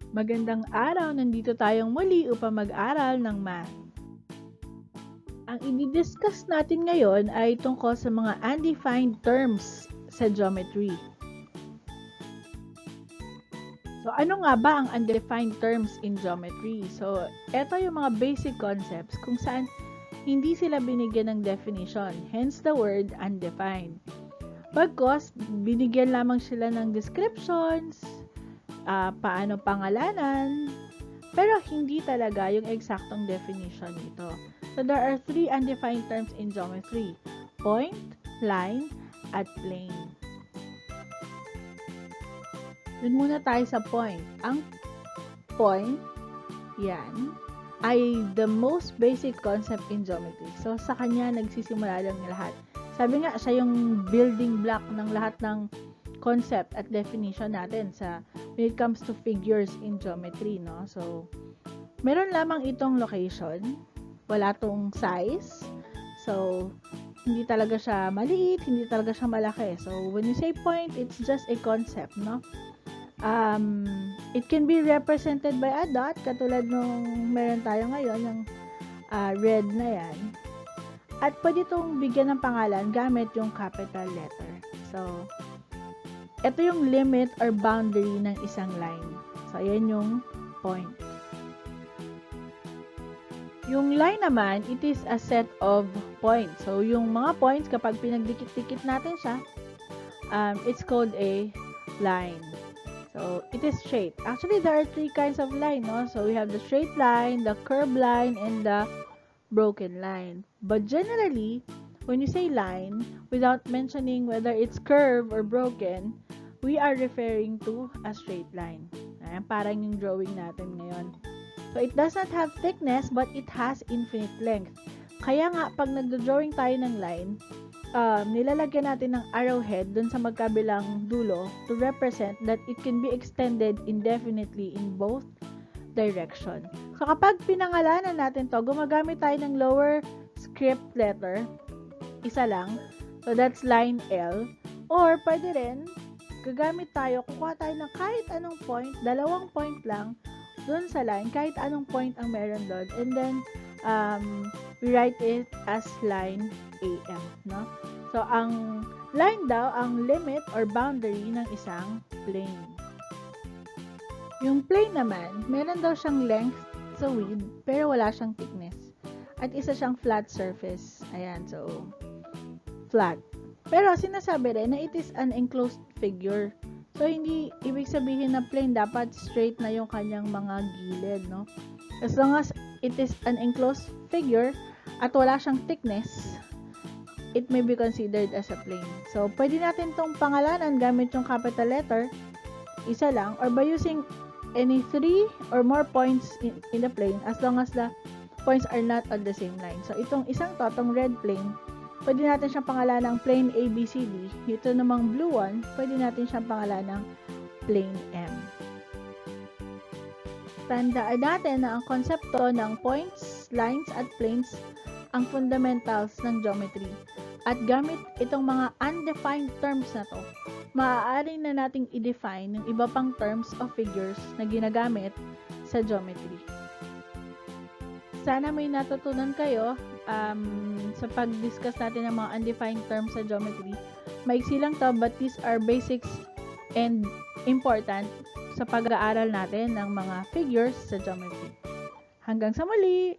Magandang araw! Nandito tayong muli upang mag-aral ng math. Ang i-discuss natin ngayon ay tungkol sa mga undefined terms sa geometry. So, ano nga ba ang undefined terms in geometry? So, ito yung mga basic concepts kung saan hindi sila binigyan ng definition, hence the word undefined. Bagkus, binigyan lamang sila ng descriptions, paano pangalanan, pero hindi talaga yung eksaktong definition nito. So, there are three undefined terms in geometry: point, line, at plane. Dun muna tayo sa point. Ang point, yan, ay the most basic concept in geometry. So, sa kanya nagsisimula lang lahat. Sabi nga, siya yung building block ng lahat ng concept at definition natin when it comes to figures in geometry, no? So, meron lamang itong location, wala tong size. So, hindi talaga siya maliit, hindi talaga siya malaki. So, when you say point, it's just a concept, no? It can be represented by a dot, katulad nung meron tayo ngayon, yung red na yan. At pwede itong bigyan ng pangalan gamit yung capital letter. So, ito yung limit or boundary ng isang line. So, ayan yung point. Yung line naman, it is a set of points. So, yung mga points, kapag pinagdikit-dikit natin siya, it's called a line. So, it is straight. Actually, there are three kinds of line, no? So, we have the straight line, the curved line, and the broken line. But generally, when you say line, without mentioning whether it's curved or broken, we are referring to a straight line. Ayan, parang yung drawing natin ngayon. So, it does not have thickness, but it has infinite length. Kaya nga, pag nagdo-drawing tayo ng line, nilalagyan natin ng arrowhead dun sa magkabilang dulo to represent that it can be extended indefinitely in both direction. So, kapag pinangalanan natin to, gumagamit tayo ng lower script letter, isa lang. So, that's line L. Or, pwede rin, gagamit tayo, kukuha tayo ng kahit anong point, dalawang point lang, dun sa line, kahit anong point ang meron doon. And then, we write it as line AM, no? So, ang line daw, ang limit or boundary ng isang plane. Yung plane naman, meron daw siyang length sa width, pero wala siyang thickness. At isa siyang flat surface. Ayan, so, flat. Pero sinasabi rin na it is an enclosed figure. So, hindi ibig sabihin na plane dapat straight na yung kanyang mga gilid, no? As long as it is an enclosed figure at wala siyang thickness, it may be considered as a plane. So, pwede natin tong pangalanan gamit yung capital letter, isa lang, or by using any three or more points in the plane as long as the points are not on the same line. So, itong isang to, itong red plane, pwede natin siyang pangalan ng plane ABCD. Ito namang blue one, pwede natin siyang pangalan ng plane M. Tandaan natin na ang konsepto ng points, lines, at planes ang fundamentals ng geometry. At gamit itong mga undefined terms na to, maaari na nating i-define yung iba pang terms of figures na ginagamit sa geometry. Sana may natutunan kayo sa pag-discuss natin ng mga undefined terms sa geometry. Maiksi lang to, but these are basics and important sa pag-aaral natin ng mga figures sa geometry. Hanggang sa muli!